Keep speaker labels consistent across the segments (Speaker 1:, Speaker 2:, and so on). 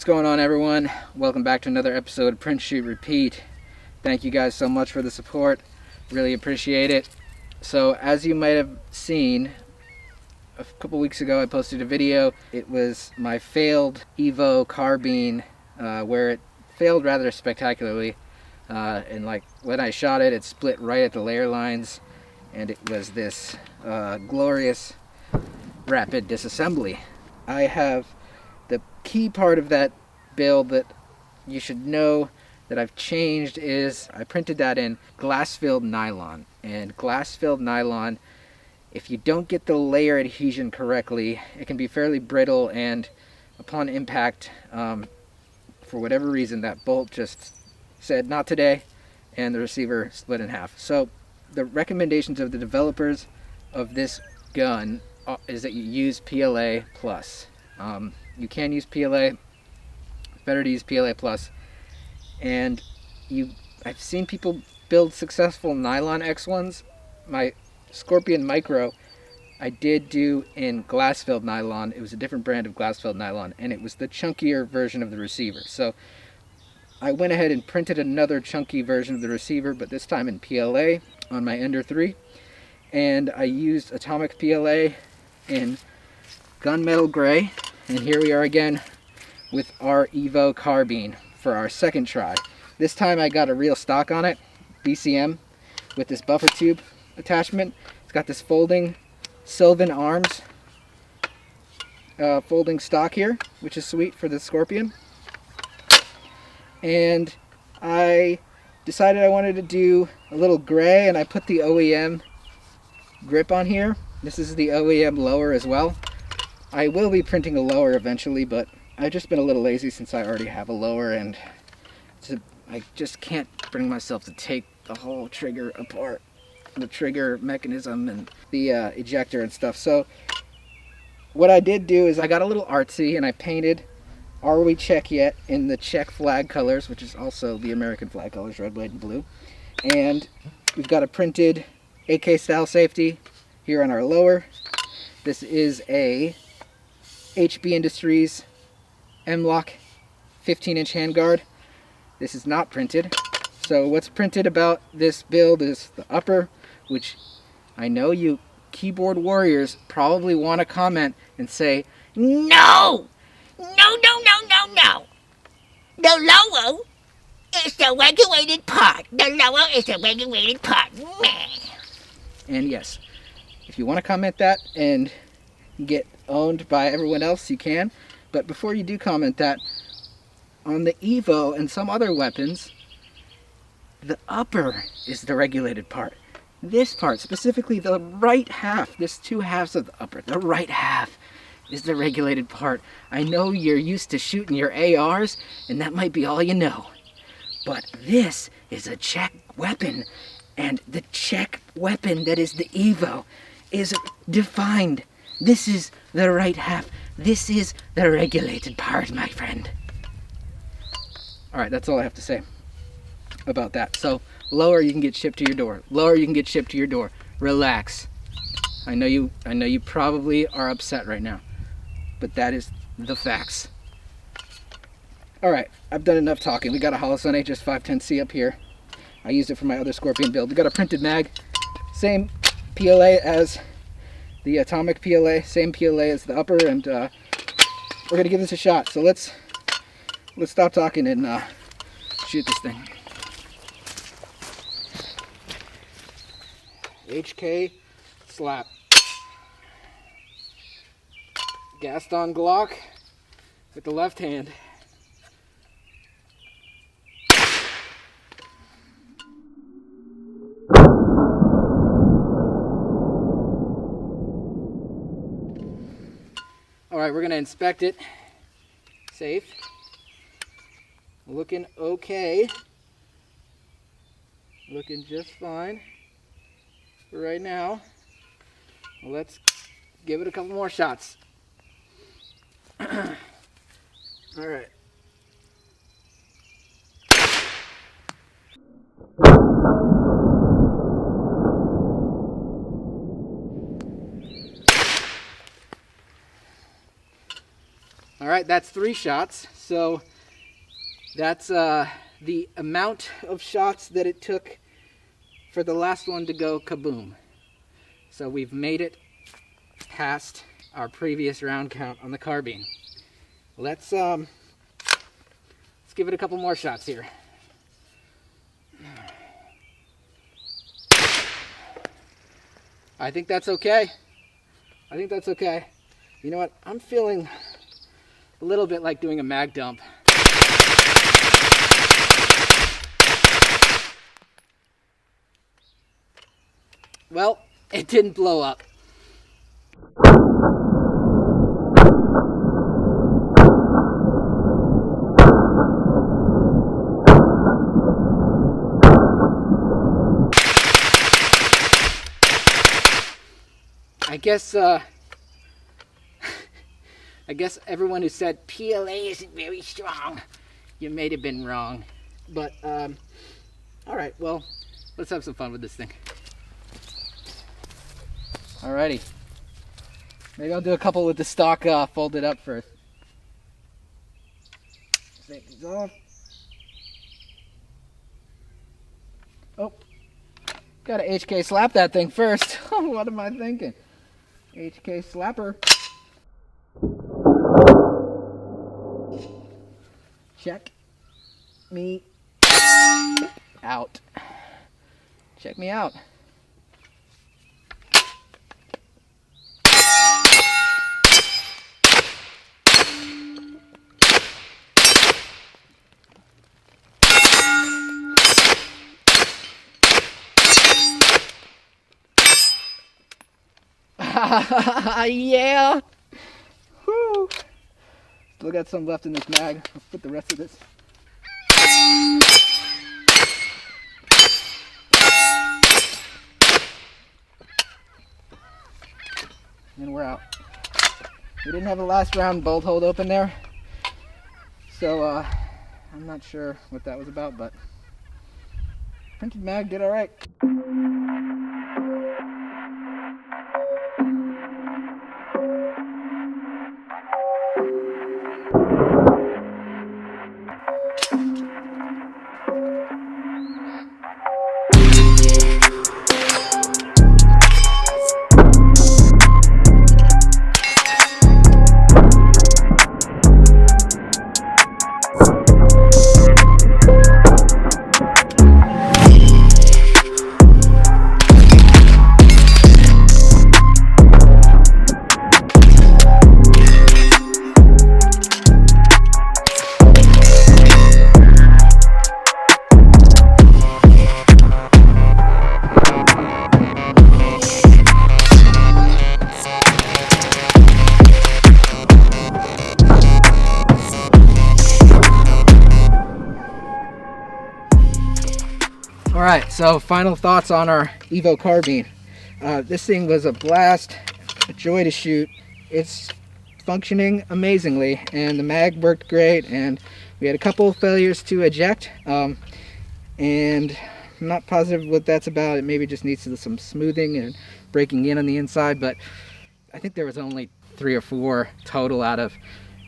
Speaker 1: What's going on, everyone? Welcome back to another episode of Print, Shoot, Repeat. Thank you guys so much for the support. Really appreciate it. So as you might have seen, a couple weeks ago I posted a video. It was my failed Evo carbine, where it failed rather spectacularly. And like when I shot it, it split right at the layer lines, and it was this glorious rapid disassembly. I have the key part of that build that you should know that I've changed is I printed that in glass-filled nylon. And glass-filled nylon, if you don't get the layer adhesion correctly, it can be fairly brittle, and upon impact, for whatever reason, that bolt just said not today, and the receiver split in half. So the recommendations of the developers of this gun is that you use PLA plus. You can use PLA, better to use PLA plus. And I've seen people build successful nylon X1s. My Scorpion Micro I did do in glass-filled nylon. It was a different brand of glass-filled nylon, and it was the chunkier version of the receiver. So I went ahead and printed another chunky version of the receiver, but this time in PLA on my Ender 3. And I used atomic PLA in gunmetal gray. And here we are again with our Evo carbine for our second try. This time I got a real stock on it, BCM, with this buffer tube attachment. It's got this folding Sylvan Arms folding stock here, which is sweet for the Scorpion. And I decided I wanted to do a little gray, and I put the OEM grip on here. This is the OEM lower as well. I will be printing a lower eventually, but I've just been a little lazy since I already have a lower, and I just can't bring myself to take the whole trigger apart, the trigger mechanism and the ejector and stuff. So what I did do is I got a little artsy, and I painted "Are We Czech Yet" in the Czech flag colors, which is also the American flag colors, red, white, and blue. And we've got a printed AK style safety here on our lower. This is a HB Industries M-Lock 15-inch handguard. This is not printed. So what's printed about this build is the upper, which I know you keyboard warriors probably want to comment and say,
Speaker 2: No! No! The lower is the regulated part. The lower is the regulated part. Meh.
Speaker 1: and yes, if you want to comment that and get owned by everyone else, you can. But before you do comment that, on the Evo and some other weapons, the upper is the regulated part. This part, specifically the right half, this two halves of the upper, the right half is the regulated part. I know you're used to shooting your ARs, and that might be all you know. But this is a Czech weapon, and the Czech weapon that is the Evo is defined. This is the right half. This is the regulated part, my friend. Alright, that's all I have to say about that. So, lower you can get shipped to your door. Lower you can get shipped to your door. Relax. I know you probably are upset right now, but that is the facts. Alright, I've done enough talking. We got a Holosun HS510C up here. I used it for my other Scorpion build. We got a printed mag. Same PLA as the atomic PLA. Same PLA as the upper, and we're going to give this a shot. So let's stop talking and shoot this thing. HK slap. Gaston Glock with the left hand. Alright, we're going to inspect it. Safe. Looking okay. Looking just fine for right now. Let's give it a couple more shots. Alright. All right, that's 3 shots. So that's the amount of shots that it took for the last one to go kaboom. So we've made it past our previous round count on the carbine. Let's give it a couple more shots here. I think that's okay. I think that's okay. You know what? I'm feeling a little bit like doing a mag dump. Well, it didn't blow up. I guess everyone who said PLA isn't very strong, you may have been wrong. But, all right, well, let's have some fun with this thing. Alrighty. Maybe I'll do a couple with the stock folded up first. Take these off. Oh, gotta HK slap that thing first. What am I thinking? HK slapper. Check me out. Check me out. Yeah! Woo! Still got some left in this mag. Let's put the rest of this. And we're out. We didn't have a last round bolt hold open there, so I'm not sure what that was about, but printed mag did all right. Alright, so final thoughts on our Evo carbine. This thing was a blast, a joy to shoot. It's functioning amazingly, and the mag worked great, and we had a couple of failures to eject, and I'm not positive what that's about. It maybe just needs some smoothing and breaking in on the inside, but I think there was only 3 or 4 total out of,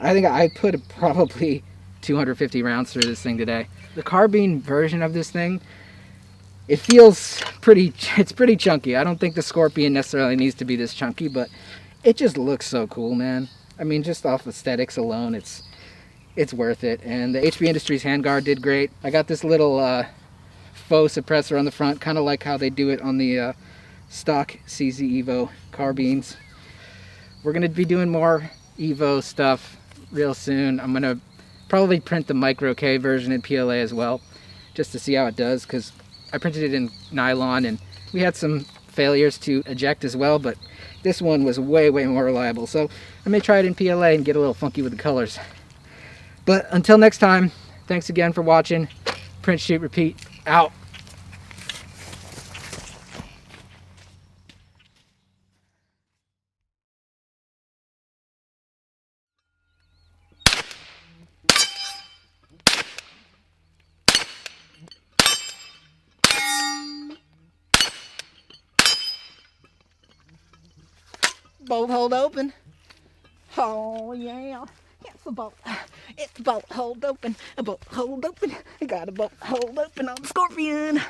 Speaker 1: I think I put probably 250 rounds through this thing today. The carbine version of this thing, it feels it's pretty chunky. I don't think the Scorpion necessarily needs to be this chunky, but it just looks so cool, man. I mean, just off aesthetics alone, it's worth it. And the HB Industries handguard did great. I got this little faux suppressor on the front, kind of like how they do it on the stock CZ Evo carbines. We're gonna be doing more Evo stuff real soon. I'm gonna probably print the Micro K version in PLA as well, just to see how it does, because I printed it in nylon and we had some failures to eject as well, but this one was way more reliable. So I may try it in PLA and get a little funky with the colors. But until next time, thanks again for watching. Print, shoot, repeat, out. Bolt hold open. Oh yeah.
Speaker 3: It's the bolt. It's the bolt hold open. A bolt hold open. I got a bolt hold open on the scorpion.